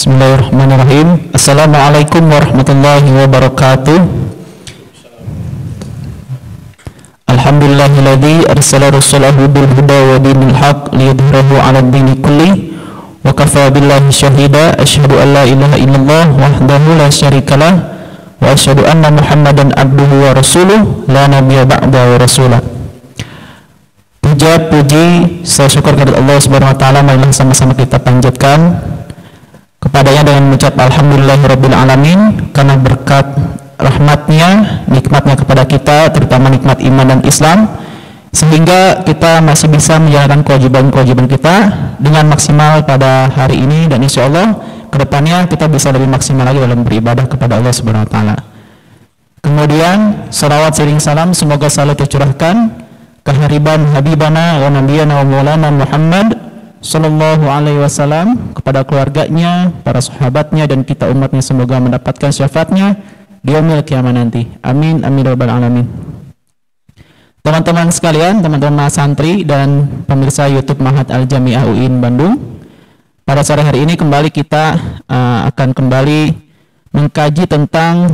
Bismillahirrahmanirrahim. Assalamualaikum warahmatullahi wabarakatuh. Alhamdulillahilladzi arsala rasulahu bil huda wa dinil haq liyudhhirahu 'alad dini kulli wa kafa billahi syahida. Asyhadu an la ilaha illallah wahdahu la syarikalah wa asyhadu anna Muhammadan abduhu wa rasuluh la nabiyya ba'da wa rasulah. Puji saya syukur kepada Allah Subhanahu wa taala, marilah sama-sama kita panjatkan kepadanya dengan mengucap alhamdulillahirabbil alamin, karena berkat rahmatnya, nikmatnya kepada kita, terutama nikmat iman dan Islam, sehingga kita masih bisa menjalankan kewajiban-kewajiban kita dengan maksimal pada hari ini, dan insya Allah kedepannya kita bisa lebih maksimal lagi dalam beribadah kepada Allah Subhanahu wa taala. Kemudian salawat sering salam semoga selalu tercurahkan kehariban habibana wa nabiyana wa maulana Muhammad Sallallahu alaihi wasallam, kepada keluarganya, para sahabatnya, dan kita umatnya, semoga mendapatkan syafaatnya di yaumil qiyamah nanti. Amin amin rabbal alamin. Teman-teman sekalian, teman-teman santri dan pemirsa YouTube Ma'had Al-Jami'ah UIN Bandung, pada sore hari ini kembali kita akan kembali mengkaji tentang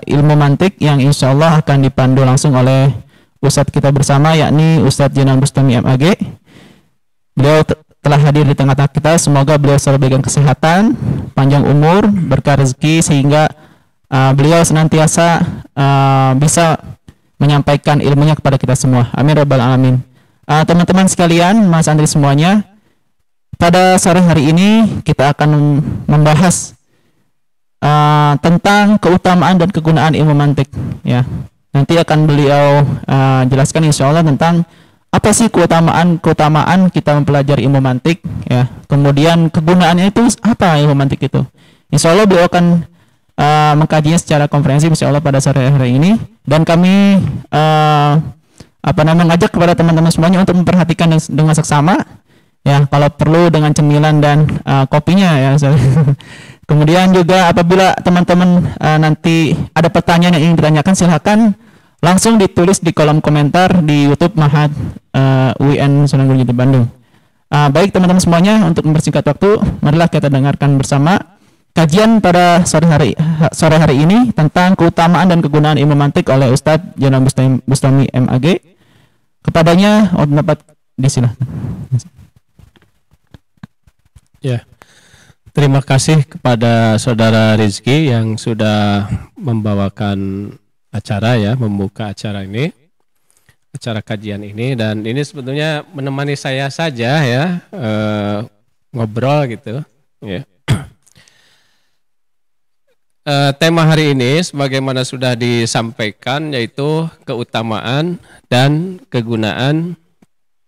ilmu mantik yang insya Allah akan dipandu langsung oleh Ustadz kita bersama, yakni Ustadz Jainal Bustami MAG. Beliau telah hadir di tengah-tengah kita. Semoga beliau selalu berikan kesehatan, panjang umur, berkah rezeki, sehingga beliau senantiasa bisa menyampaikan ilmunya kepada kita semua. Amin rabbal alamin. Teman-teman sekalian, Mas Andri semuanya, pada sore hari ini kita akan membahas tentang keutamaan dan kegunaan ilmu mantik. Ya, nanti akan beliau jelaskan insya Allah tentang apa sih keutamaan kita mempelajari ilmu mantik, ya. Kemudian kegunaannya itu apa ilmu mantik itu. Insya Allah beliau akan mengkajinya secara komprehensif insya Allah pada sore hari ini, dan kami mengajak kepada teman-teman semuanya untuk memperhatikan dengan seksama, ya, kalau perlu dengan cemilan dan kopinya, ya. Kemudian juga apabila teman-teman nanti ada pertanyaan yang ingin ditanyakan, silakan langsung ditulis di kolom komentar di YouTube Ma'had UIN Sunan Gunung Jati Bandung. Baik teman-teman semuanya, untuk mempersingkat waktu, marilah kita dengarkan bersama kajian pada sore hari ini tentang keutamaan dan kegunaan ilmu mantik oleh Ustadz Jainal Bustami MAG. Kepadanya dapat disilahkan. Ya, terima kasih kepada Saudara Rizky yang sudah membawakan acara, ya, membuka acara ini, acara kajian ini, dan ini sebetulnya menemani saya saja, ya, ngobrol gitu, ya. Tema hari ini sebagaimana sudah disampaikan, yaitu keutamaan dan kegunaan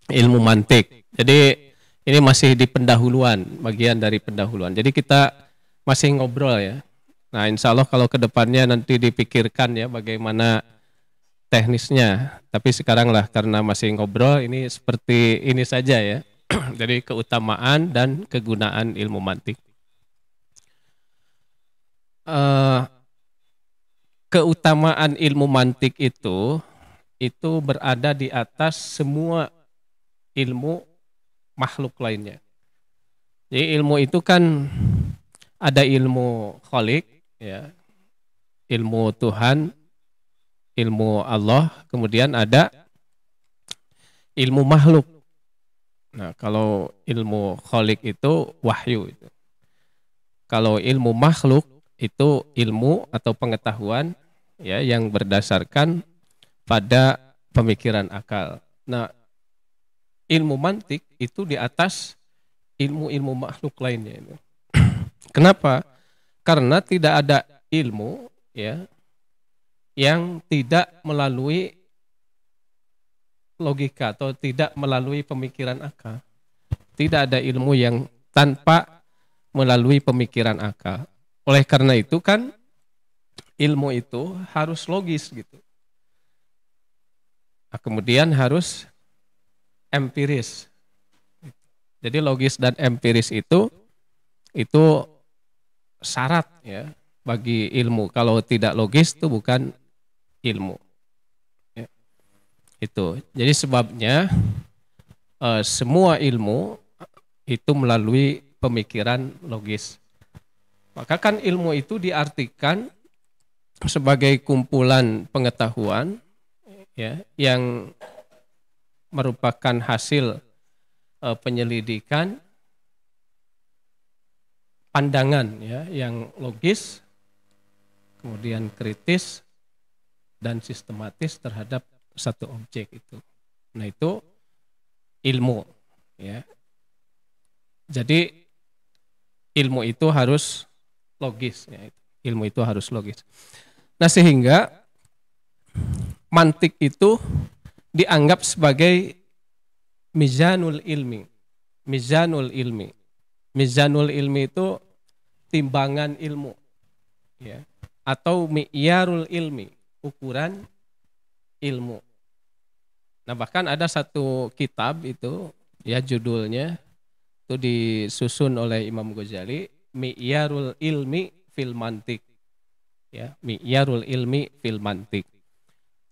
ilmu mantik. Jadi ini masih di pendahuluan, bagian dari pendahuluan. Jadi kita masih ngobrol, ya. Nah, insya Allah kalau kedepannya nanti dipikirkan, ya, bagaimana teknisnya. Tapi sekarang lah, karena masih ngobrol, ini seperti ini saja, ya. Jadi keutamaan dan kegunaan ilmu mantik. Keutamaan ilmu mantik itu berada di atas semua ilmu makhluk lainnya. Jadi ilmu itu kan ada ilmu kholik, ya, ilmu Tuhan, ilmu Allah, kemudian ada ilmu makhluk. Nah, kalau ilmu kholik itu wahyu itu. Kalau ilmu makhluk itu ilmu atau pengetahuan, ya, yang berdasarkan pada pemikiran akal. Nah, ilmu mantik itu di atas ilmu-ilmu makhluk lainnya itu. Kenapa? Karena tidak ada ilmu, ya, yang tidak melalui logika atau tidak melalui pemikiran akal. Tidak ada ilmu yang tanpa melalui pemikiran akal. Oleh karena itu kan ilmu itu harus logis gitu. Nah, kemudian harus empiris. Jadi logis dan empiris itu syarat, ya, bagi ilmu. Kalau tidak logis itu bukan ilmu, ya. Itu. Jadi sebabnya semua ilmu itu melalui pemikiran logis. Maka kan ilmu itu diartikan sebagai kumpulan pengetahuan ya yang merupakan hasil penyelidikan pandangan ya yang logis, kemudian kritis dan sistematis terhadap satu objek itu. Nah, itu ilmu ya. Jadi ilmu itu harus logis ya. Ilmu itu harus logis. Nah, sehingga mantik itu dianggap sebagai mizanul ilmi. Mizanul ilmi. Mizanul ilmi itu timbangan ilmu ya, atau mi'yarul ilmi, ukuran ilmu. Nah, bahkan ada satu kitab itu ya judulnya itu disusun oleh Imam Ghazali, Mi'yarul ilmi fil mantik. Ya, Mi'yarul ilmi fil mantik.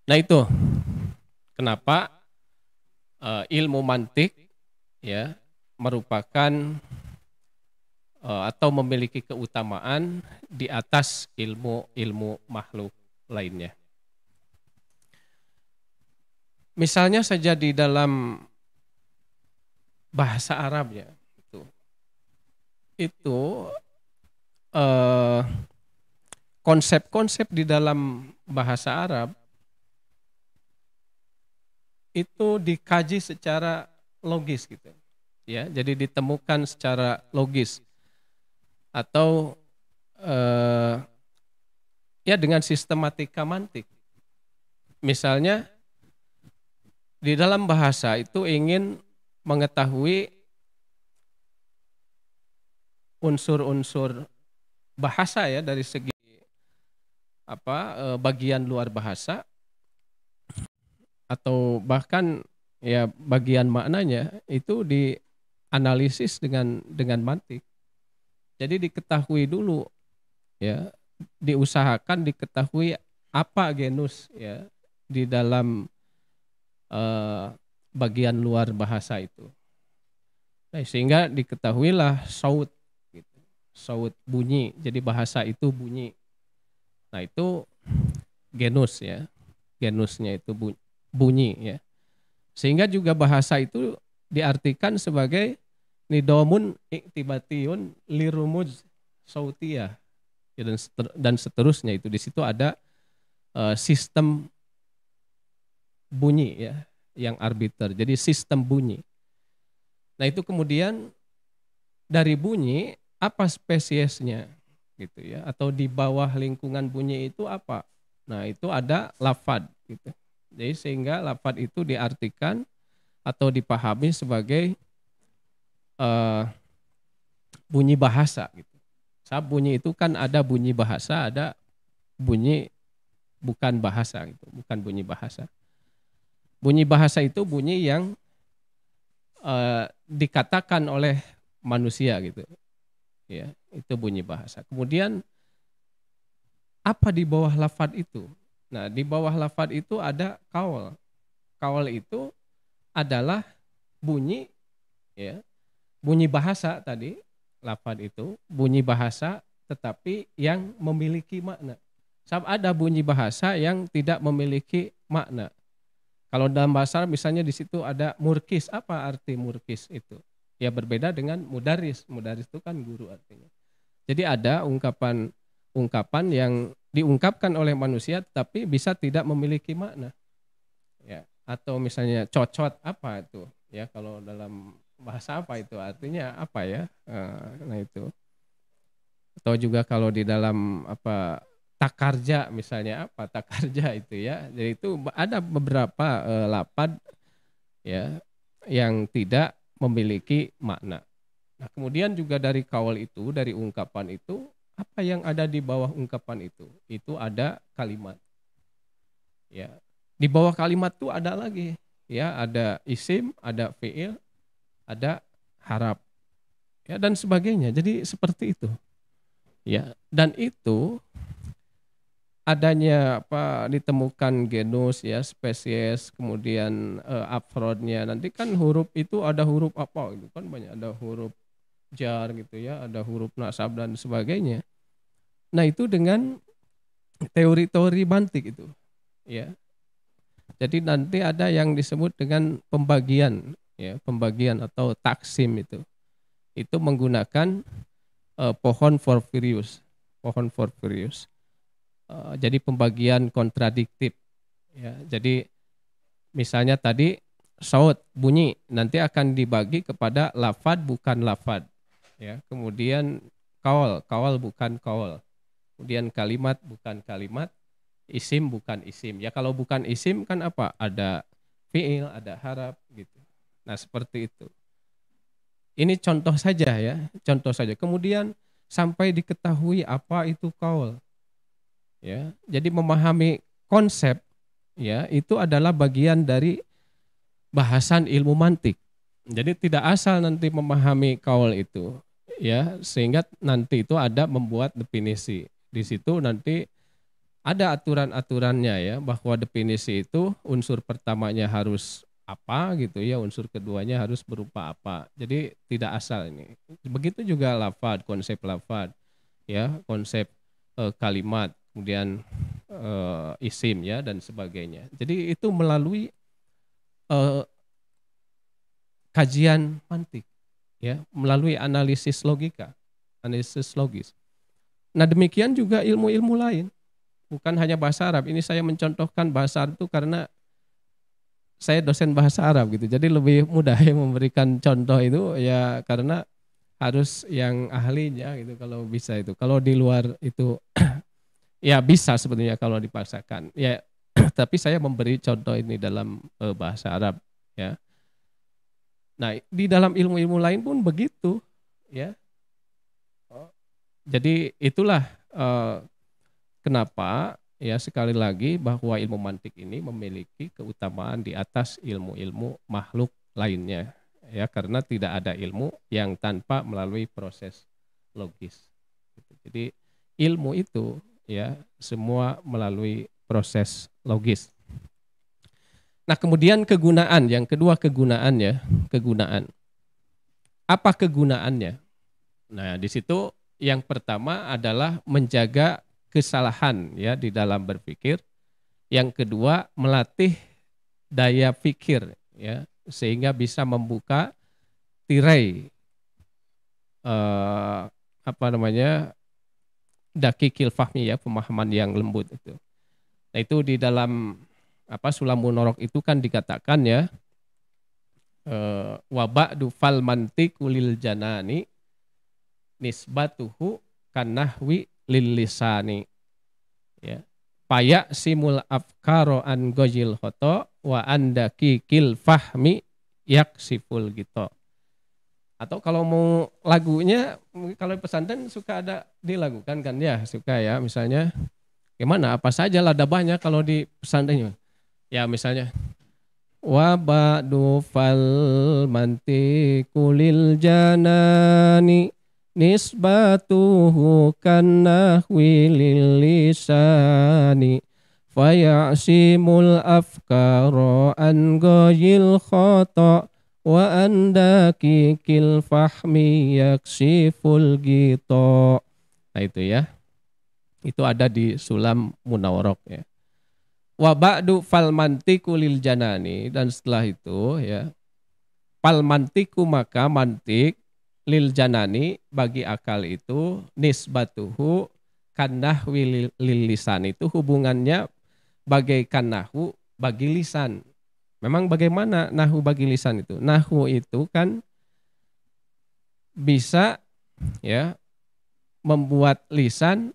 Nah, itu kenapa ilmu mantik ya merupakan atau memiliki keutamaan di atas ilmu makhluk lainnya. Misalnya saja di dalam bahasa Arab ya, itu konsep-konsep di dalam bahasa Arab itu dikaji secara logis gitu. Ya, jadi ditemukan secara logis atau ya dengan sistematika mantik. Misalnya di dalam bahasa itu ingin mengetahui unsur-unsur bahasa ya dari segi bagian luar bahasa atau bahkan ya bagian maknanya itu dianalisis dengan mantik. Jadi diketahui dulu ya, diusahakan diketahui apa genus ya di dalam bagian luar bahasa itu. Nah, sehingga diketahuilah saut gitu. Saut bunyi. Jadi bahasa itu bunyi. Nah, itu genus ya. Genusnya itu bunyi ya. Sehingga juga bahasa itu diartikan sebagai nidomun iktibatiyun lirumuz sautiyah dan seterusnya. Itu di situ ada sistem bunyi ya yang arbiter. Jadi sistem bunyi. Nah, itu kemudian dari bunyi apa spesiesnya gitu ya, atau di bawah lingkungan bunyi itu apa? Nah, itu ada lafad gitu. Jadi sehingga lafad itu diartikan atau dipahami sebagai bunyi bahasa gitu. Sebab bunyi itu kan ada bunyi bahasa, ada bunyi bukan bahasa gitu, bukan bunyi bahasa. Bunyi bahasa itu bunyi yang dikatakan oleh manusia gitu. Ya, itu bunyi bahasa. Kemudian apa di bawah lafad itu? Nah, di bawah lafad itu ada qaul. Qaul itu adalah bunyi ya. Bunyi bahasa tadi, lafad itu bunyi bahasa tetapi yang memiliki makna. Sebab ada bunyi bahasa yang tidak memiliki makna. Kalau dalam bahasa Arab misalnya di situ ada murkis, apa arti murkis itu? Ya berbeda dengan mudaris. Mudaris itu kan guru artinya. Jadi ada ungkapan yang diungkapkan oleh manusia tapi bisa tidak memiliki makna. Ya, atau misalnya cocot, apa itu? Ya, kalau dalam bahasa apa itu artinya apa ya? Nah, itu. Atau juga kalau di dalam takarja misalnya apa? Takarja itu ya. Jadi itu ada beberapa lapad ya yang tidak memiliki makna. Nah, kemudian juga dari qaul itu, dari ungkapan itu, apa yang ada di bawah ungkapan itu? Itu ada kalimat. Ya. Di bawah kalimat itu ada lagi, ya, ada isim, ada fiil, ada harap. Ya, dan sebagainya. Jadi seperti itu. Ya, dan itu adanya ditemukan genus ya, spesies, kemudian afrodnya. Nanti kan huruf itu ada huruf apa itu kan banyak, ada huruf jar gitu ya, ada huruf nasab dan sebagainya. Nah, itu dengan teori-teori mantik itu, ya. Jadi nanti ada yang disebut dengan pembagian, ya, pembagian atau taksim itu. Itu menggunakan pohon Porphyrius, pohon Porphyrius. Jadi pembagian kontradiktif, ya. Jadi misalnya tadi saut bunyi nanti akan dibagi kepada lafad bukan lafad, ya. Kemudian kaul bukan kaul. Kemudian kalimat bukan kalimat, isim bukan isim. Ya kalau bukan isim kan apa? Ada fiil, ada harap gitu. Nah, seperti itu. Ini contoh saja ya, contoh saja. Kemudian sampai diketahui apa itu kaul. Ya. Jadi memahami konsep ya itu adalah bagian dari bahasan ilmu mantik. Jadi tidak asal nanti memahami kaul itu ya, sehingga nanti itu ada membuat definisi. Di situ nanti ada aturan-aturannya ya, bahwa definisi itu unsur pertamanya harus apa gitu ya, unsur keduanya harus berupa apa. Jadi tidak asal ini. Begitu juga lafad, konsep lafad ya, konsep kalimat, kemudian isim ya dan sebagainya. Jadi itu melalui kajian mantik ya, melalui analisis logika, analisis logis. Nah, demikian juga ilmu-ilmu lain. Bukan hanya bahasa Arab. Ini saya mencontohkan bahasa Arab itu karena saya dosen bahasa Arab gitu. Jadi lebih mudah ya memberikan contoh itu ya, karena harus yang ahlinya gitu kalau bisa itu. Kalau di luar itu ya bisa sebetulnya kalau dipaksakan. Ya tapi saya memberi contoh ini dalam bahasa Arab ya. Nah, di dalam ilmu-ilmu lain pun begitu ya. Jadi itulah kenapa ya sekali lagi bahwa ilmu mantik ini memiliki keutamaan di atas ilmu-ilmu makhluk lainnya ya, karena tidak ada ilmu yang tanpa melalui proses logis. Jadi ilmu itu ya semua melalui proses logis. Nah, kemudian kegunaan, yang kedua kegunaannya, kegunaan. Apa kegunaannya? Nah, di situ yang pertama adalah menjaga kesalahan ya di dalam berpikir. Yang kedua melatih daya pikir ya, sehingga bisa membuka tirai dakikil fahmi ya, pemahaman yang lembut itu. Nah, itu di dalam Sulamun Norok itu kan dikatakan ya, wa ba'du fal mantiqu lil janani nisbatuhu kanahwi lil lisani ya, paya simul afkaro an gojil hoto wa andaki kil fahmi yaksiful gitu. Atau kalau mau lagunya, kalau pesantren suka ada dilakukan kan ya, suka ya, misalnya gimana, apa saja lah, ada banyak kalau di pesantren ya, misalnya wa ba'du fal mantiqu lil janani nisbatuhu kanahwi lil lisani fayasimul afkara an ghayril khata wa andaki kil fahmi yaksiful gito. Nah itu ya, itu ada di Sulam Munawwarok ya. Wa ba'du fal mantiqu lil janani, dan setelah itu ya, fal mantiqu maka mantik lil janani bagi akal itu nisbatuhu kanahwi lil lisan, itu hubungannya bagaikan nahu bagi lisan. Memang bagaimana nahu bagi lisan itu? Nahu itu kan bisa ya membuat lisan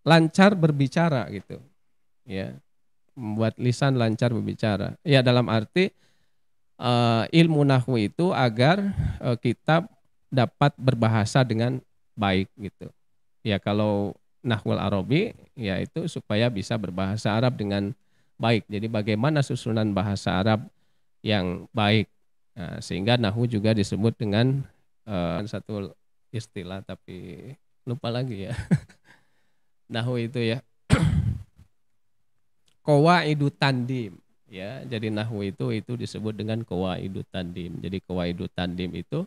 lancar berbicara gitu. Ya. Membuat lisan lancar berbicara. Ya, dalam arti ilmu nahwu itu agar kita dapat berbahasa dengan baik gitu. Ya, kalau nahwul arabi ya itu supaya bisa berbahasa Arab dengan baik. Jadi bagaimana susunan bahasa Arab yang baik. Nah, sehingga nahwu juga disebut dengan satu istilah tapi lupa lagi ya. Nahwu itu ya qawaidu tandim ya. Jadi nahwu itu disebut dengan qawaidu tandim. Jadi qawaidu tandim itu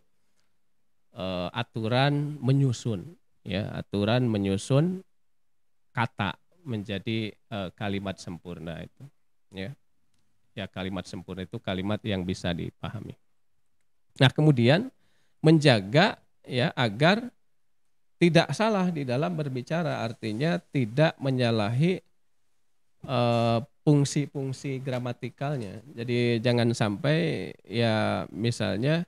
aturan menyusun ya, aturan menyusun kata menjadi kalimat sempurna itu, ya. Ya, kalimat sempurna itu kalimat yang bisa dipahami. Nah, kemudian menjaga ya agar tidak salah di dalam berbicara, artinya tidak menyalahi fungsi-fungsi gramatikalnya. Jadi jangan sampai ya misalnya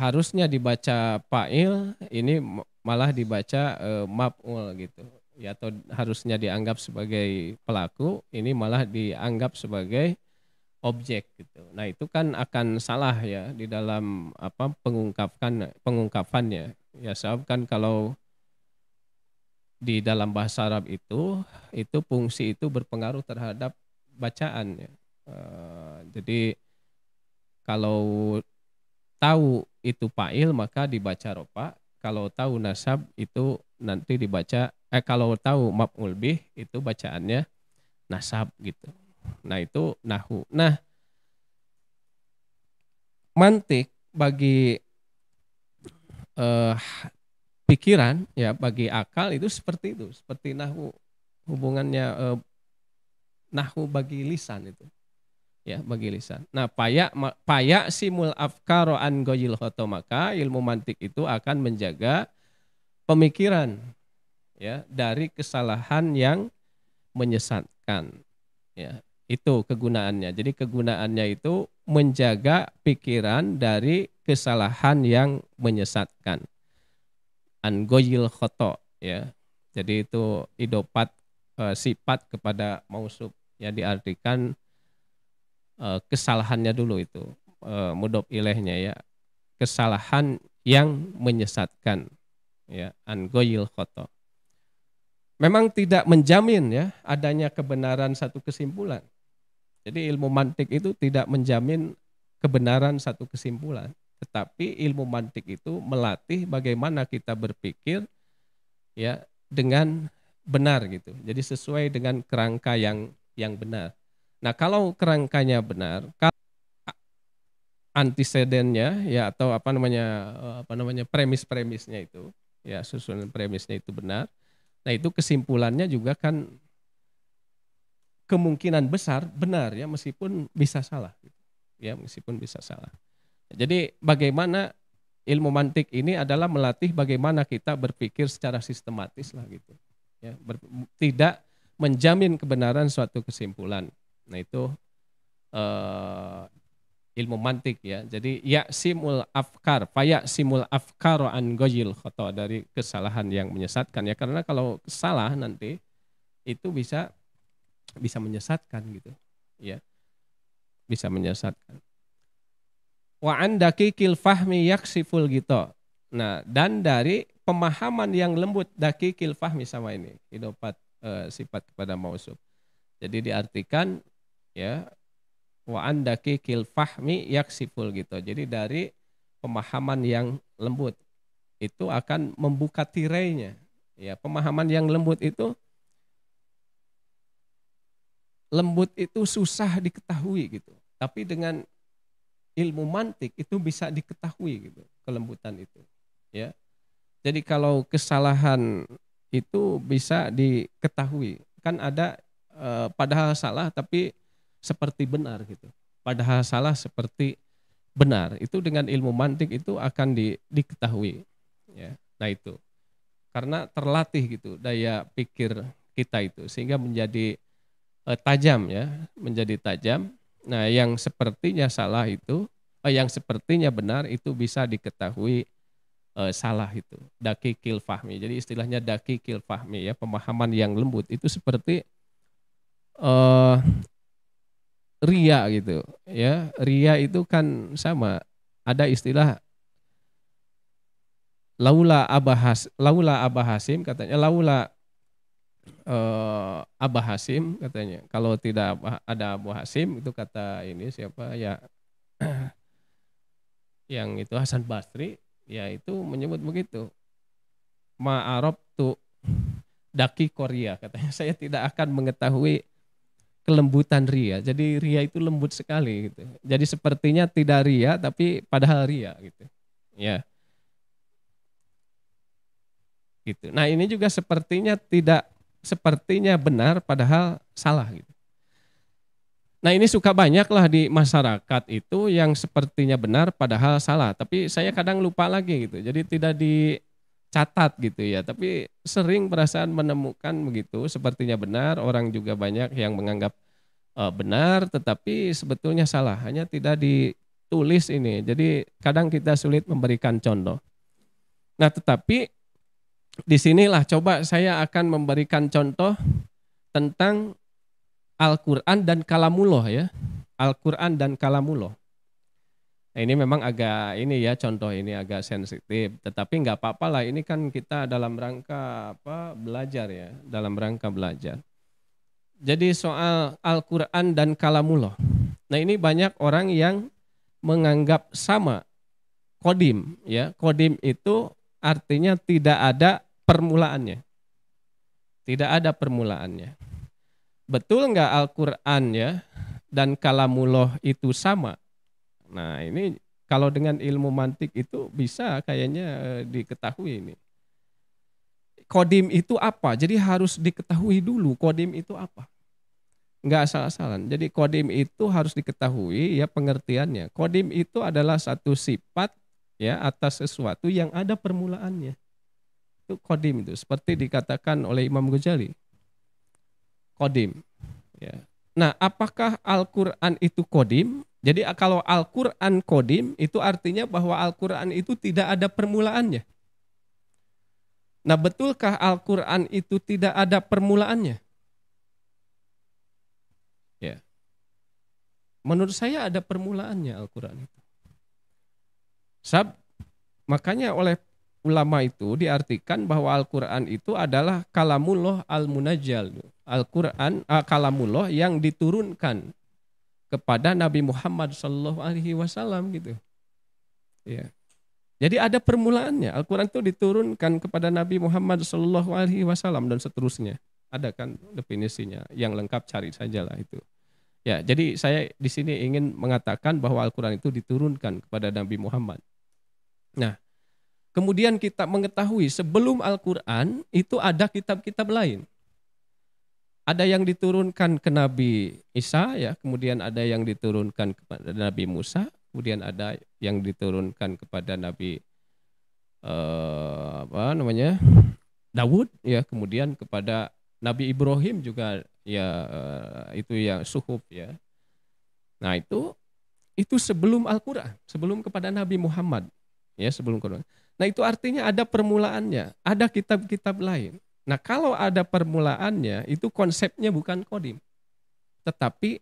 harusnya dibaca fa'il, ini malah dibaca maf'ul gitu. Ya, atau harusnya dianggap sebagai pelaku, ini malah dianggap sebagai objek gitu. Nah, itu kan akan salah ya di dalam pengungkapannya. Ya, sebab kan kalau di dalam bahasa Arab itu fungsi itu berpengaruh terhadap bacaan ya. Jadi kalau tahu itu fa'il maka dibaca rofa, kalau tahu nasab itu nanti dibaca kalau tahu maf'ul bih itu bacaannya nasab gitu. Nah, itu nahwu. Nah, mantik bagi pikiran ya, bagi akal itu seperti itu, seperti nahwu. Hubungannya nahwu bagi lisan itu. Ya, bagi lisan. Nah, payak simul afkaro an goyil khoto, maka ilmu mantik itu akan menjaga pemikiran ya dari kesalahan yang menyesatkan. Ya, itu kegunaannya. Jadi kegunaannya itu menjaga pikiran dari kesalahan yang menyesatkan. An goyil khoto ya. Jadi itu idopat sifat kepada mausuf ya, diartikan kesalahannya dulu itu mudhof ilaihnya ya, kesalahan yang menyesatkan ya, an goyil khoto. Memang tidak menjamin ya adanya kebenaran satu kesimpulan. Jadi ilmu mantik itu tidak menjamin kebenaran satu kesimpulan, tetapi ilmu mantik itu melatih bagaimana kita berpikir ya dengan benar gitu. Jadi sesuai dengan kerangka yang benar. Nah, kalau kerangkanya benar, kalau antecedennya ya atau apa namanya premis-premisnya itu ya, susunan premisnya itu benar. Nah, itu kesimpulannya juga kan kemungkinan besar benar ya, meskipun bisa salah gitu. Ya, meskipun bisa salah. Jadi bagaimana ilmu mantik ini adalah melatih bagaimana kita berpikir secara sistematis lah gitu. Ya, tidak menjamin kebenaran suatu kesimpulan. Nah, itu ilmu mantik ya. Jadi simul afkar, simul afkar an goyil khoto, dari kesalahan yang menyesatkan ya. Karena kalau salah nanti itu bisa menyesatkan gitu. Ya. Bisa menyesatkan. Wa an dakikil fahmi yaksiful gitu. Nah, dan dari pemahaman yang lembut, dakikil fahmi sama ini, idopat sifat kepada mausuf. Jadi diartikan ya, wa an dakikil fahmi yaksiful gitu. Jadi dari pemahaman yang lembut itu akan membuka tirainya. Ya, pemahaman yang lembut itu susah diketahui gitu. Tapi dengan ilmu mantik itu bisa diketahui gitu, kelembutan itu. Ya. Jadi kalau kesalahan itu bisa diketahui. Kan ada padahal salah tapi seperti benar gitu. Padahal salah seperti benar. Itu dengan ilmu mantik itu akan diketahui. Ya. Nah, itu. Karena terlatih gitu daya pikir kita itu sehingga menjadi tajam ya, menjadi tajam. Nah, yang sepertinya salah itu, yang sepertinya benar itu bisa diketahui salah itu. Dakikil fahmi. Jadi istilahnya dakikil fahmi ya, pemahaman yang lembut itu seperti ria gitu ya. Ria itu kan sama, ada istilah laula Abah Hasim katanya, laula Abah Hasim katanya, kalau tidak ada Abu Hasim, itu kata ini siapa ya, yang itu Hasan Basri ya, itu menyebut begitu, ma'arab tu daki Korea katanya, saya tidak akan mengetahui kelembutan ria. Jadi ria itu lembut sekali gitu. Jadi sepertinya tidak ria tapi padahal ria gitu. Ya. gitu. Nah, ini juga sepertinya benar padahal salah gitu. Nah, ini suka banyak lah di masyarakat itu yang sepertinya benar padahal salah. Tapi saya kadang lupa lagi gitu. Jadi tidak dicatat gitu ya. Tapi sering perasaan menemukan begitu. Sepertinya benar, orang juga banyak yang menganggap benar tetapi sebetulnya salah. Hanya tidak ditulis ini. Jadi kadang kita sulit memberikan contoh. Nah, tetapi disinilah coba saya akan memberikan contoh tentang Al-Quran dan Kalamullah ya. Al-Quran dan Kalamullah. Nah, ini memang agak ini ya contoh ini agak sensitif. Tetapi nggak apa-apa lah. Ini kan kita dalam rangka belajar ya. Dalam rangka belajar. Jadi soal Al-Quran dan Kalamullah. Nah, ini banyak orang yang menganggap sama kodim ya. Kodim itu artinya tidak ada permulaannya. Tidak ada permulaannya. Betul nggak Al-Quran ya dan Kalamullah itu sama? Nah, ini kalau dengan ilmu mantik itu bisa kayaknya diketahui ini. Kodim itu apa? Jadi harus diketahui dulu kodim itu apa. Nggak asal-asalan. Jadi kodim itu harus diketahui ya pengertiannya. Kodim itu adalah satu sifat ya atas sesuatu yang ada permulaannya. Itu kodim itu. Seperti dikatakan oleh Imam Ghazali. Kodim. Ya. Nah, apakah Al-Quran itu kodim? Jadi kalau Al-Quran kodim, itu artinya bahwa Al-Quran itu tidak ada permulaannya. Nah, betulkah Al-Quran itu tidak ada permulaannya? Ya. Menurut saya ada permulaannya Al-Quran itu. Makanya oleh ulama itu diartikan bahwa Al-Quran itu adalah kalamullah al-munajjal. Al-Quran kalamullah yang diturunkan kepada Nabi Muhammad SAW gitu. Ya. Jadi ada permulaannya. Al-Quran itu diturunkan kepada Nabi Muhammad SAW dan seterusnya. Ada kan definisinya. Yang lengkap cari sajalah itu. Ya, jadi saya di sini ingin mengatakan bahwa Al-Quran itu diturunkan kepada Nabi Muhammad. Nah, kemudian kita mengetahui sebelum Al-Quran itu ada kitab-kitab lain. Ada yang diturunkan ke Nabi Isa, ya, kemudian ada yang diturunkan kepada Nabi Musa, kemudian ada yang diturunkan kepada Nabi Dawud, ya, kemudian kepada Nabi Ibrahim juga, ya, itu ya suhuf, ya. Nah itu sebelum Al-Quran, sebelum kepada Nabi Muhammad, ya, sebelum Quran. Nah itu artinya ada permulaannya, ada kitab-kitab lain. Nah kalau ada permulaannya itu konsepnya bukan kodim, tetapi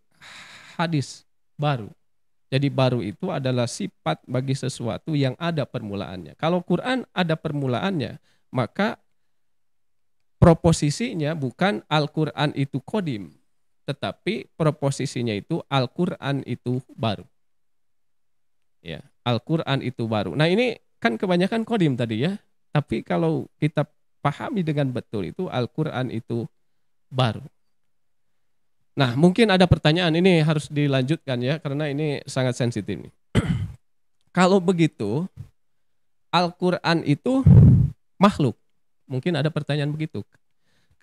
hadis baru. Jadi baru itu adalah sifat bagi sesuatu yang ada permulaannya. Kalau Quran ada permulaannya, maka proposisinya bukan Al-Quran itu kodim, tetapi proposisinya itu Al-Quran itu baru. Ya, Al-Quran itu baru. Nah ini kan kebanyakan kodim tadi ya, tapi kalau kita pahami dengan betul itu Al-Quran itu baru. Nah mungkin ada pertanyaan, ini harus dilanjutkan ya, karena ini sangat sensitif. Kalau begitu Al-Quran itu makhluk. Mungkin ada pertanyaan begitu.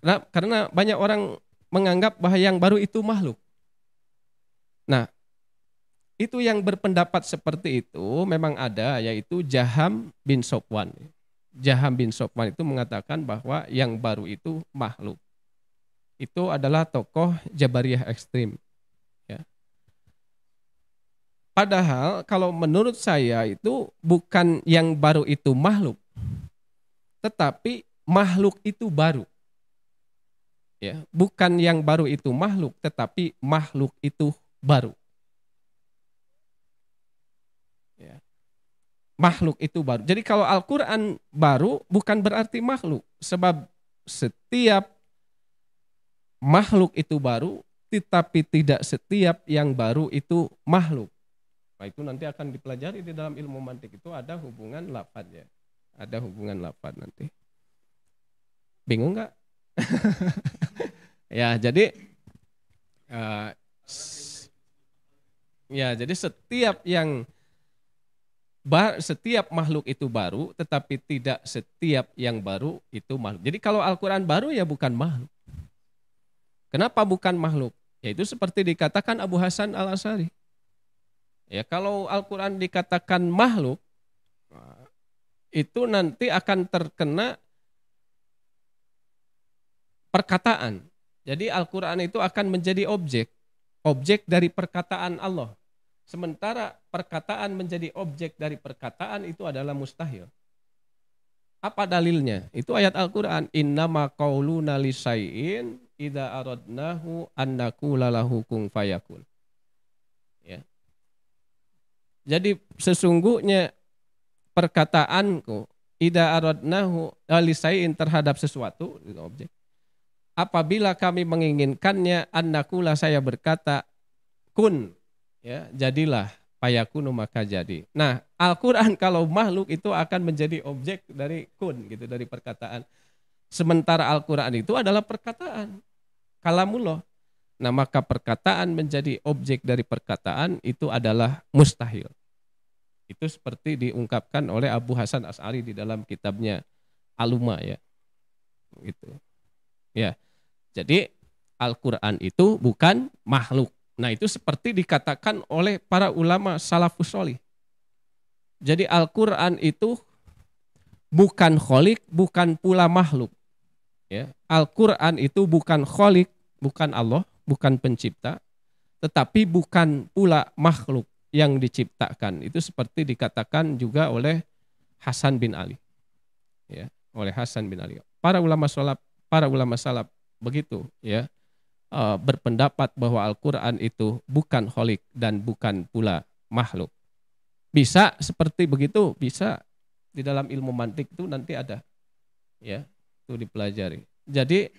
Karena banyak orang menganggap bahwa yang baru itu makhluk. Nah itu yang berpendapat seperti itu memang ada, yaitu Jaham bin Sofwan. Jaham bin Sofwan itu mengatakan bahwa yang baru itu makhluk. Itu adalah tokoh Jabariyah ekstrim. Ya. Padahal kalau menurut saya itu bukan yang baru itu makhluk, tetapi makhluk itu baru. Ya, bukan yang baru itu makhluk, tetapi makhluk itu baru. Ya. Makhluk itu baru. Jadi kalau Al-Quran baru bukan berarti makhluk. Sebab setiap makhluk itu baru, tetapi tidak setiap yang baru itu makhluk. Nah, itu nanti akan dipelajari di dalam ilmu mantik, itu ada hubungan lafaz ya. Ada hubungan lafaz nanti. Bingung nggak? Ya, jadi jadi setiap yang setiap makhluk itu baru, tetapi tidak setiap yang baru itu makhluk. Jadi kalau Al-Quran baru ya bukan makhluk. Kenapa bukan makhluk? Yaitu seperti dikatakan Abu Hasan Al-Asy'ari. Ya, kalau Al-Quran dikatakan makhluk, itu nanti akan terkena perkataan. Jadi Al-Quran itu akan menjadi objek dari perkataan Allah. Sementara perkataan menjadi objek dari perkataan itu adalah mustahil. Apa dalilnya? Itu ayat Al-Quran. Innama qauluna lisai'in idza aradnahu an naqula lahu kun fayakun. Ya. Jadi sesungguhnya perkataanku idza aradnahu lisai'in terhadap sesuatu itu objek. Apabila kami menginginkannya an naqula saya berkata kun, ya, jadilah, fayakunu maka jadi. Nah, Al-Quran kalau makhluk itu akan menjadi objek dari kun, gitu, dari perkataan. Sementara Al-Quran itu adalah perkataan, kalamullah. Nah, maka perkataan menjadi objek dari perkataan itu adalah mustahil. Itu seperti diungkapkan oleh Abu Hasan Asy'ari di dalam kitabnya Aluma, ya. Gitu. Ya. Jadi Al-Quran itu bukan makhluk. Nah, itu seperti dikatakan oleh para ulama salafus sholih. Jadi Al-Quran itu bukan kholik, bukan pula makhluk. Ya. Al-Quran itu bukan kholik, bukan Allah, bukan pencipta, tetapi bukan pula makhluk yang diciptakan. Itu seperti dikatakan juga oleh Hasan bin Ali. Ya, oleh Hasan bin Ali. Para ulama salaf begitu, ya. Berpendapat bahwa Al-Quran itu bukan kholik dan bukan pula makhluk. Bisa seperti begitu, bisa di dalam ilmu mantik itu nanti ada, ya, itu dipelajari. Jadi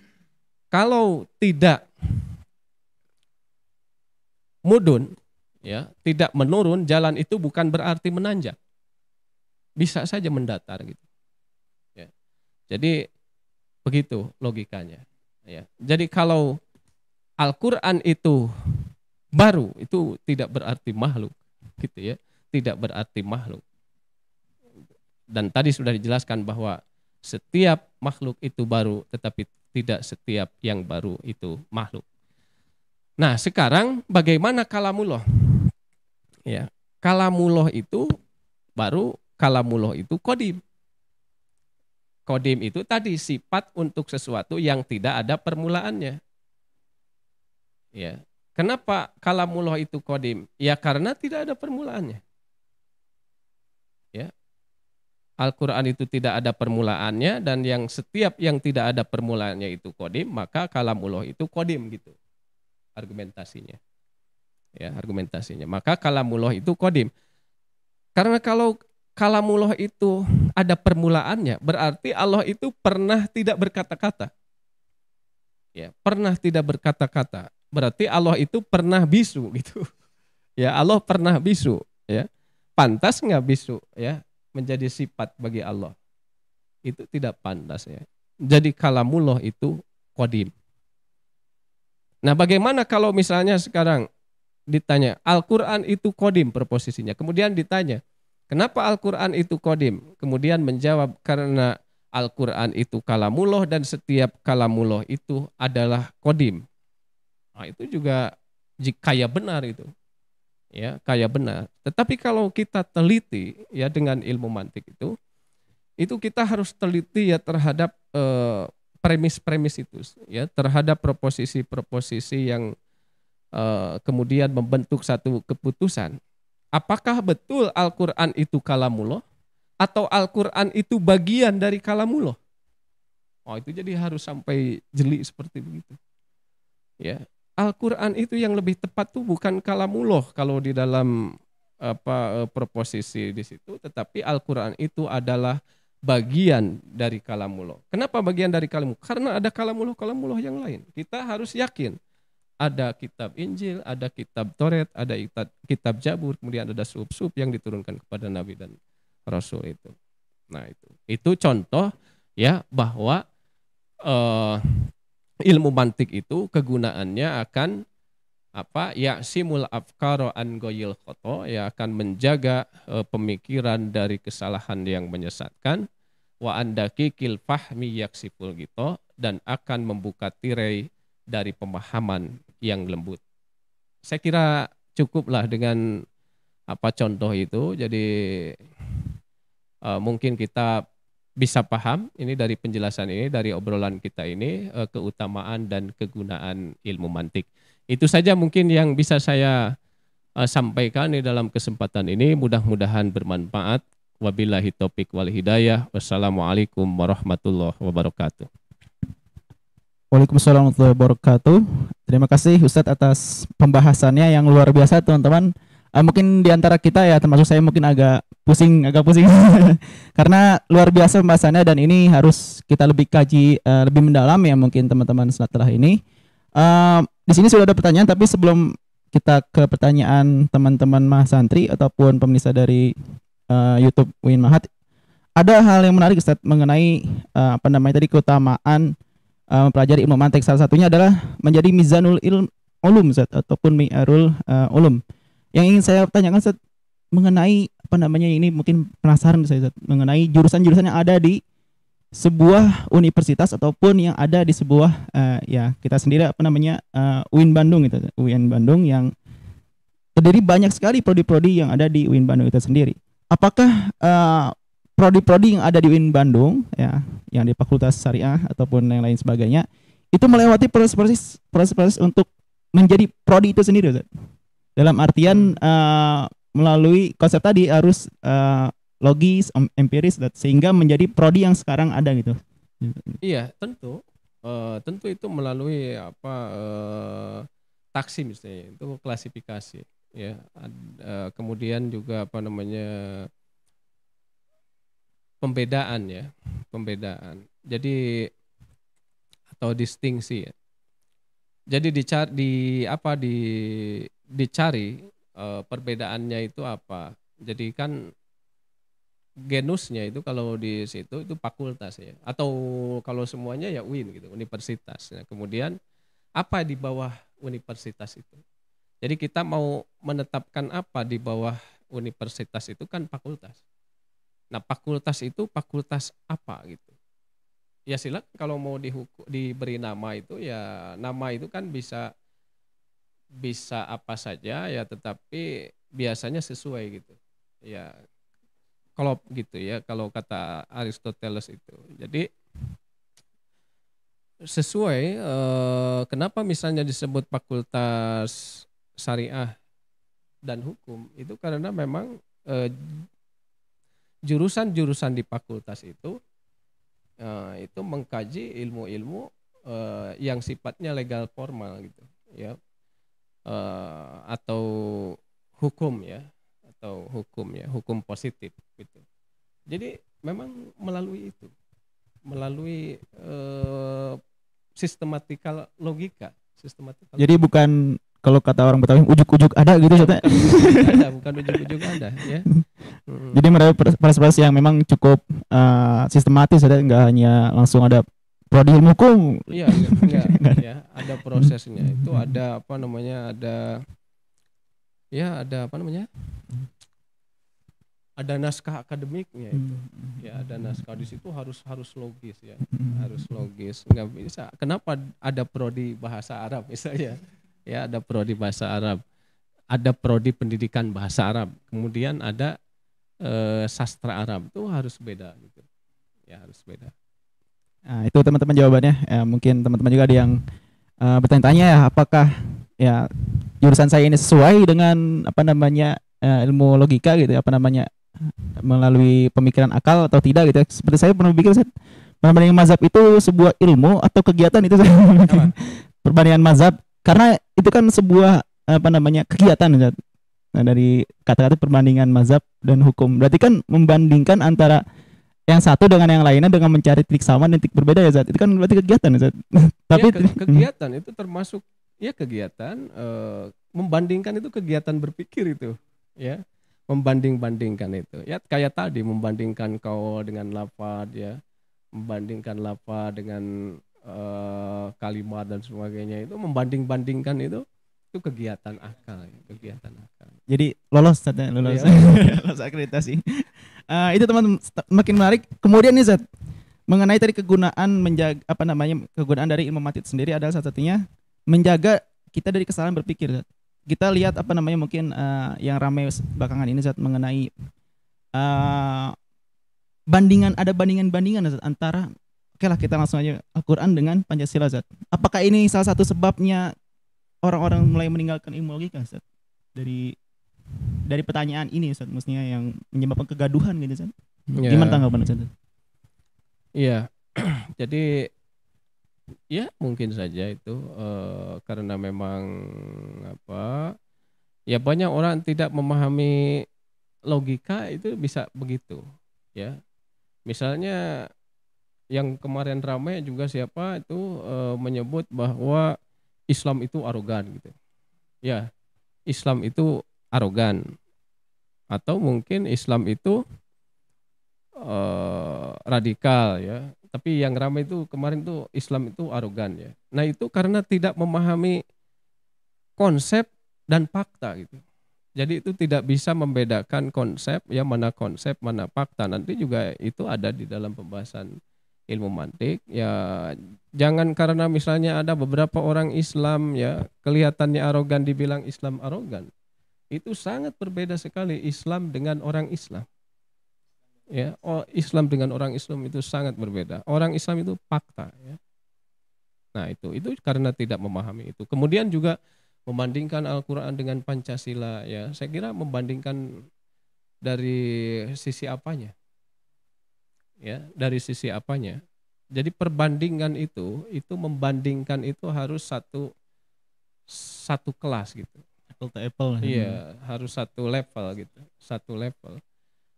kalau tidak mudun, ya, tidak menurun, jalan itu bukan berarti menanjak, bisa saja mendatar gitu. Ya. Jadi begitu logikanya. Ya. Jadi kalau Al-Quran itu baru, itu tidak berarti makhluk, gitu ya, tidak berarti makhluk. Dan tadi sudah dijelaskan bahwa setiap makhluk itu baru, tetapi tidak setiap yang baru itu makhluk. Nah, sekarang bagaimana kalamullah? Ya, kalamullah itu baru, kalamullah itu qadim. Qadim itu tadi sifat untuk sesuatu yang tidak ada permulaannya. Ya. Kenapa kalamullah itu qadim? Ya karena tidak ada permulaannya. Ya. Al-Quran itu tidak ada permulaannya, dan yang setiap yang tidak ada permulaannya itu qadim, maka kalamullah itu qadim, gitu. Argumentasinya. Ya, argumentasinya. Maka kalamullah itu qadim. Karena kalau kalamullah itu ada permulaannya, berarti Allah itu pernah tidak berkata-kata. Ya, pernah tidak berkata-kata. Berarti Allah itu pernah bisu, gitu. Ya, Allah pernah bisu, ya. Pantas nggak bisu, ya, menjadi sifat bagi Allah? Itu tidak pantas, ya. Jadi kalamullah itu qadim. Nah, bagaimana kalau misalnya sekarang ditanya Al-Quran itu qadim proposisinya, kemudian ditanya kenapa Al-Quran itu qadim? Kemudian menjawab karena Al-Quran itu kalamullah dan setiap kalamullah itu adalah qadim. Nah, itu juga kaya benar itu. Ya, kaya benar. Tetapi kalau kita teliti, ya, dengan ilmu mantik itu kita harus teliti, ya, terhadap premis-premis itu, ya, terhadap proposisi-proposisi yang kemudian membentuk satu keputusan. Apakah betul Al-Quran itu kalamullah atau Al-Quran itu bagian dari kalamullah? Oh, itu jadi harus sampai jeli seperti begitu. Ya, Al-Quran itu yang lebih tepat tuh bukan kalamullah kalau di dalam proposisi di situ, tetapi Al-Quran itu adalah bagian dari kalamullah. Kenapa bagian dari kalamullah? Karena ada kalamullah yang lain. Kita harus yakin. Ada kitab Injil, ada kitab Taurat, ada kitab Zabur, kemudian ada sub-sub yang diturunkan kepada Nabi dan Rasul itu. Nah, itu contoh, ya, bahwa ilmu mantik itu kegunaannya akan ya simul afkaro an goyil khoto, ya akan menjaga pemikiran dari kesalahan yang menyesatkan, wa andaki kil fahmi yaksipul gitu, dan akan membuka tirai dari pemahaman yang lembut. Saya kira cukuplah dengan contoh itu. Jadi mungkin kita bisa paham ini dari penjelasan ini, dari obrolan kita ini, keutamaan dan kegunaan ilmu mantik. Itu saja mungkin yang bisa saya sampaikan di dalam kesempatan ini. Mudah-mudahan bermanfaat. Wabillahi taufiq wal hidayah. Wassalamualaikum warahmatullahi wabarakatuh. Waalaikumsalam warahmatullahi wabarakatuh. Terima kasih Ustadz atas pembahasannya yang luar biasa, teman-teman. Mungkin di antara kita ya, termasuk saya, mungkin agak pusing karena luar biasa pembahasannya, dan ini harus kita lebih kaji lebih mendalam ya mungkin teman-teman setelah ini. Di sini sudah ada pertanyaan, tapi sebelum kita ke pertanyaan teman-teman mahasantri ataupun pemirsa dari YouTube Win Mahat, ada hal yang menarik Ustadz mengenai tadi keutamaan mempelajari ilmu mantik. Salah satunya adalah menjadi mizanul ulum Ustadz, ataupun mi'arul ulum. Yang ingin saya tanyakan Ustadz mengenai ini, mungkin penasaran saya Ustadz, mengenai jurusan-jurusan yang ada di sebuah universitas ataupun yang ada di sebuah ya kita sendiri UIN Bandung itu, UIN Bandung yang terdiri banyak sekali prodi-prodi yang ada di UIN Bandung itu sendiri. Apakah prodi-prodi yang ada di UIN Bandung ya, yang di Fakultas Syariah ataupun yang lain sebagainya, itu melewati proses untuk menjadi prodi itu sendiri Ustaz? Dalam artian melalui konsep tadi harus logis, empiris, sehingga menjadi prodi yang sekarang ada gitu. Iya, tentu itu melalui taksim misalnya, itu klasifikasi ya. Kemudian juga pembedaan ya, jadi atau distingsi ya. Jadi dicari perbedaannya itu apa. Jadi kan genusnya itu kalau di situ itu fakultas ya, atau kalau semuanya ya UIN gitu, universitas. Nah, kemudian apa di bawah universitas itu? Jadi kita mau menetapkan apa di bawah universitas itu kan fakultas. Nah, fakultas itu fakultas apa gitu? Ya silakan kalau mau diberi nama itu, ya nama itu kan bisa apa saja ya, tetapi biasanya sesuai gitu. Ya kalau gitu ya, kalau kata Aristoteles itu. Jadi sesuai kenapa misalnya disebut fakultas syariah dan hukum itu, karena memang jurusan-jurusan di fakultas itu mengkaji ilmu-ilmu yang sifatnya legal formal gitu ya, atau hukum ya, hukum positif gitu. Jadi memang melalui itu, melalui sistematikal logika. Jadi bukan kalau kata orang Betawi ujuk-ujuk ada gitu Ustaz. Bukan ujuk-ujuk ada ya. Jadi melalui proses yang memang cukup sistematis, nggak hanya langsung ada prodi ilmu hukum. Iya, enggak ya, ada prosesnya. Itu ada ada naskah akademiknya itu. Ya, ada naskah di situ, harus logis ya. Harus logis. Enggak bisa. Kenapa ada prodi bahasa Arab misalnya? Ya, ada prodi bahasa Arab. Ada prodi pendidikan bahasa Arab. Kemudian ada sastra Arab. Itu harus beda gitu. Ya, harus beda. Nah, itu teman-teman jawabannya. Mungkin teman-teman juga ada yang bertanya-tanya ya, apakah ya jurusan saya ini sesuai dengan ilmu logika gitu, melalui pemikiran akal atau tidak gitu. Seperti saya pernah berpikir, perbandingan mazhab itu sebuah ilmu atau kegiatan itu perbandingan mazhab, karena itu kan sebuah kegiatan. Nah, dari kata-kata perbandingan mazhab dan hukum, berarti kan membandingkan antara yang satu dengan yang lainnya dengan mencari titik sama dan titik berbeda ya Zat. Itu kan berarti kegiatan ya Zat. Tapi ya, kegiatan itu termasuk ya kegiatan, membandingkan itu kegiatan berpikir itu ya. Membanding-bandingkan itu ya, kayak tadi membandingkan kau dengan lafaz ya, membandingkan lafaz dengan kalimat dan sebagainya, itu membanding-bandingkan itu kegiatan akal, ya, kegiatan akal. Jadi lolos Ustaz, ya, lolos. Iya. Lolos akreditasi. Itu teman makin menarik. Kemudian nih Ustaz, mengenai tadi kegunaan menjaga kegunaan dari ilmu mantik sendiri adalah salah satunya menjaga kita dari kesalahan berpikir, Ustaz. Kita lihat mungkin yang ramai belakangan ini Ustaz mengenai bandingan-bandingan Ustaz, antara oke lah kita langsung aja Al-Qur'an dengan Pancasila Ustaz. Apakah ini salah satu sebabnya orang-orang mulai meninggalkan ilmu logika Ustaz? Dari pertanyaan ini Ustaz, maksudnya yang menyebabkan kegaduhan gitu Ustaz. Ya. Gimana tanggapan Ustaz? Iya. Jadi ya mungkin saja itu karena memang ya banyak orang tidak memahami logika, itu bisa begitu ya. Misalnya yang kemarin ramai juga siapa itu menyebut bahwa Islam itu arogan gitu. Ya, Islam itu arogan, atau mungkin Islam itu radikal ya. Tapi yang ramai itu kemarin tuh Islam itu arogan ya. Nah itu karena tidak memahami konsep dan fakta gitu. Jadi itu tidak bisa membedakan konsep ya, mana konsep mana fakta. Nanti juga itu ada di dalam pembahasan ilmu mantik ya. Jangan karena misalnya ada beberapa orang Islam ya kelihatannya arogan dibilang Islam arogan. Itu sangat berbeda sekali Islam dengan orang Islam. Ya, Islam dengan orang Islam itu sangat berbeda. Orang Islam itu fakta ya. Nah, itu karena tidak memahami itu. Kemudian juga membandingkan Al-Qur'an dengan Pancasila ya. Saya kira membandingkan dari sisi apanya? Ya, dari sisi apanya? Jadi perbandingan itu membandingkan itu harus satu kelas gitu. Apple to apple. Iya, harus satu level gitu. Satu level.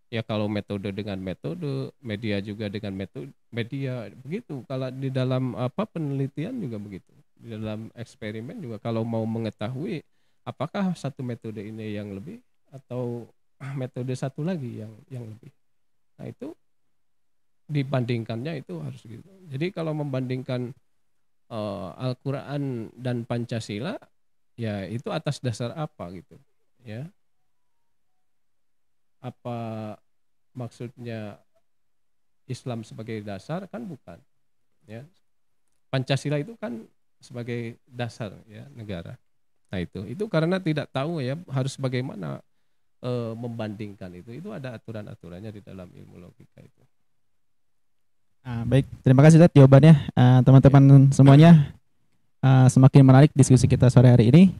Ya kalau metode dengan metode, media juga dengan metode media begitu. Kalau di dalam penelitian juga begitu. Di dalam eksperimen juga kalau mau mengetahui apakah satu metode ini yang lebih atau metode satu lagi yang lebih. Nah, itu dibandingkannya itu harus gitu. Jadi kalau membandingkan Al-Qur'an dan Pancasila ya itu atas dasar apa gitu ya. Apa maksudnya Islam sebagai dasar? Kan bukan ya. Pancasila itu kan sebagai dasar ya negara. Nah itu karena tidak tahu ya harus bagaimana membandingkan itu ada aturan-aturannya di dalam ilmu logika itu. Baik, terima kasih Ustaz jawabannya. Teman-teman semuanya, semakin menarik diskusi kita sore hari ini.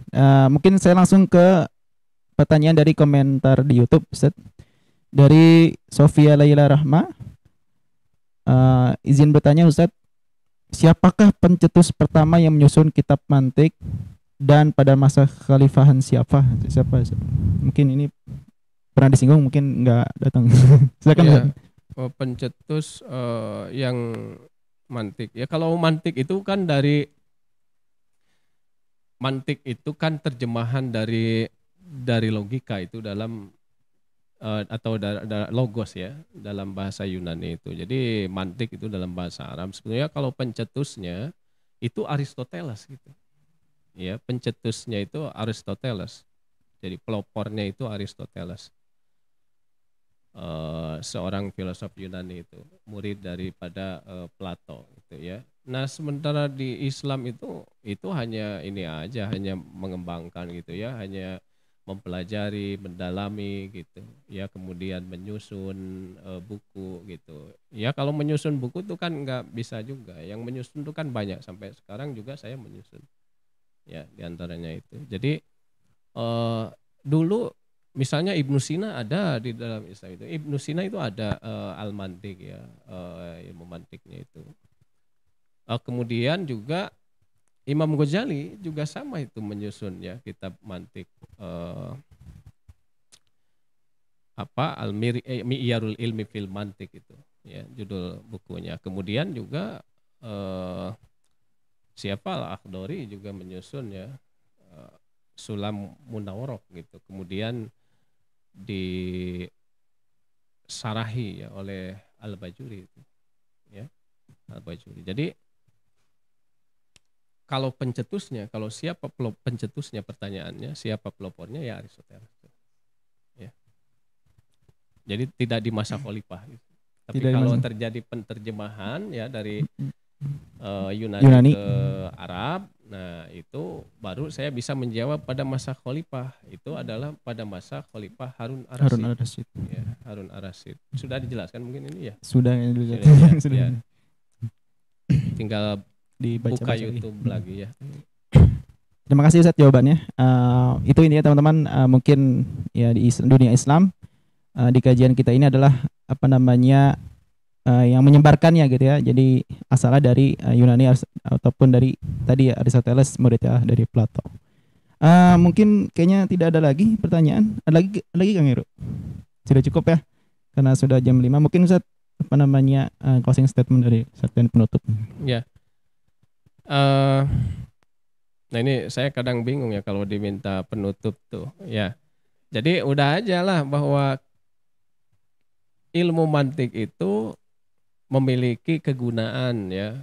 Mungkin saya langsung ke pertanyaan dari komentar di YouTube, Ustaz. Dari Sofia Laila Rahma. Izin bertanya Ustaz, siapakah pencetus pertama yang menyusun kitab mantik dan pada masa kekhalifahan siapa? Siapa Ustaz? Mungkin ini pernah disinggung, mungkin nggak datang. Silakan Ya, Ustaz. pencetus yang mantik. Ya kalau mantik itu kan dari mantik itu kan terjemahan dari logika itu dalam atau logos ya dalam bahasa Yunani itu. Jadi mantik itu dalam bahasa Arab. Sebenarnya kalau pencetusnya itu Aristoteles gitu. Ya, pencetusnya itu Aristoteles. Jadi pelopornya itu Aristoteles. Seorang filosof Yunani itu, murid daripada Plato gitu ya. Nah, sementara di Islam itu hanya ini aja, hanya mengembangkan gitu ya, hanya mempelajari, mendalami gitu. Ya, kemudian menyusun buku gitu. Ya, kalau menyusun buku itu kan nggak bisa juga. Yang menyusun itu kan banyak, sampai sekarang juga saya menyusun. Ya, diantaranya itu. Jadi dulu misalnya Ibnu Sina ada di dalam Islam itu. Ibnu Sina itu ada al-mantik ya, ilmu mantiknya itu. Kemudian juga Imam Ghazali juga sama itu menyusun ya kitab mantik Al-Mi'yarul Ilmi fil Mantik itu ya judul bukunya. Kemudian juga siapa Al-Akhdari juga menyusun ya Sulam Munawwarah gitu. Kemudian disarahi ya oleh Al-Bajuri itu ya, Al-Bajuri. Jadi kalau pencetusnya, kalau siapa pencetusnya pertanyaannya, siapa pelopornya ya Aristoteles. Ya. Jadi tidak di masa khalifah. Gitu. Tapi Tidak kalau dimasuk. terjadi penterjemahan ya dari Yunani ke Arab, nah itu baru saya bisa menjawab pada masa khalifah. Itu adalah pada masa khalifah Harun Harun ar-Rasyid. al-Rasyid. Ya, Harun ar-Rasyid. Sudah dijelaskan mungkin ini ya? Sudah ya dulu. Sudah, ya. Sudah. Ya. Tinggal Dibaca buka YouTube lagi ya. Terima kasih Ustaz jawabannya. Itu intinya teman-teman, mungkin ya di dunia Islam di kajian kita ini adalah apa namanya yang menyebarkannya gitu ya. Jadi asalnya dari Yunani ataupun dari tadi Aristoteles, muridnya dari Plato. Mungkin kayaknya tidak ada lagi pertanyaan. Ada lagi Kang Heru? Sudah cukup ya? Karena sudah jam 5. Mungkin Ustaz apa namanya closing statement dari Ustaz dan penutup. Ya. Nah ini saya kadang bingung ya kalau diminta penutup tuh ya. Jadi udah aja lah bahwa ilmu mantik itu memiliki kegunaan ya.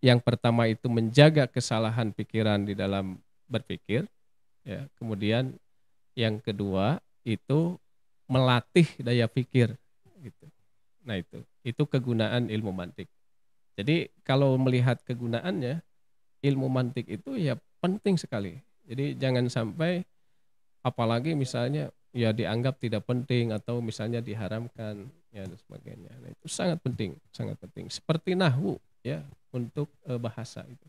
Yang pertama itu menjaga kesalahan pikiran di dalam berpikir ya. Kemudian yang kedua itu melatih daya pikir gitu. Nah itu kegunaan ilmu mantik. Jadi kalau melihat kegunaannya, ilmu mantik itu ya penting sekali. Jadi jangan sampai apalagi misalnya ya dianggap tidak penting atau misalnya diharamkan ya dan sebagainya. Nah, itu sangat penting, sangat penting. Seperti nahwu ya untuk bahasa itu.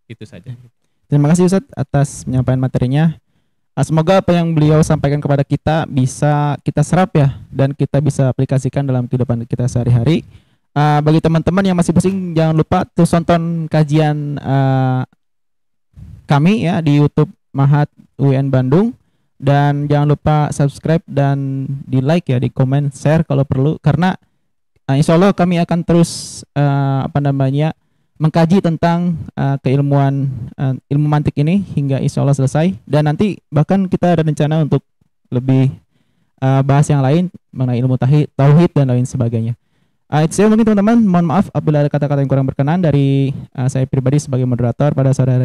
Itu saja. Terima kasih Ustaz atas penyampaian materinya. Semoga apa yang beliau sampaikan kepada kita bisa kita serap ya dan kita bisa aplikasikan dalam kehidupan kita sehari-hari. Bagi teman-teman yang masih pusing, jangan lupa terus tonton kajian kami ya di YouTube Mahat UIN Bandung, dan jangan lupa subscribe dan di like ya, di komen, share kalau perlu, karena insya Allah kami akan terus mengkaji tentang keilmuan ilmu mantik ini hingga insya Allah selesai, dan nanti bahkan kita ada rencana untuk lebih bahas yang lain mengenai ilmu tauhid dan lain sebagainya. Itu saya mungkin teman-teman, mohon maaf apabila ada kata-kata yang kurang berkenan dari saya pribadi sebagai moderator pada sore hari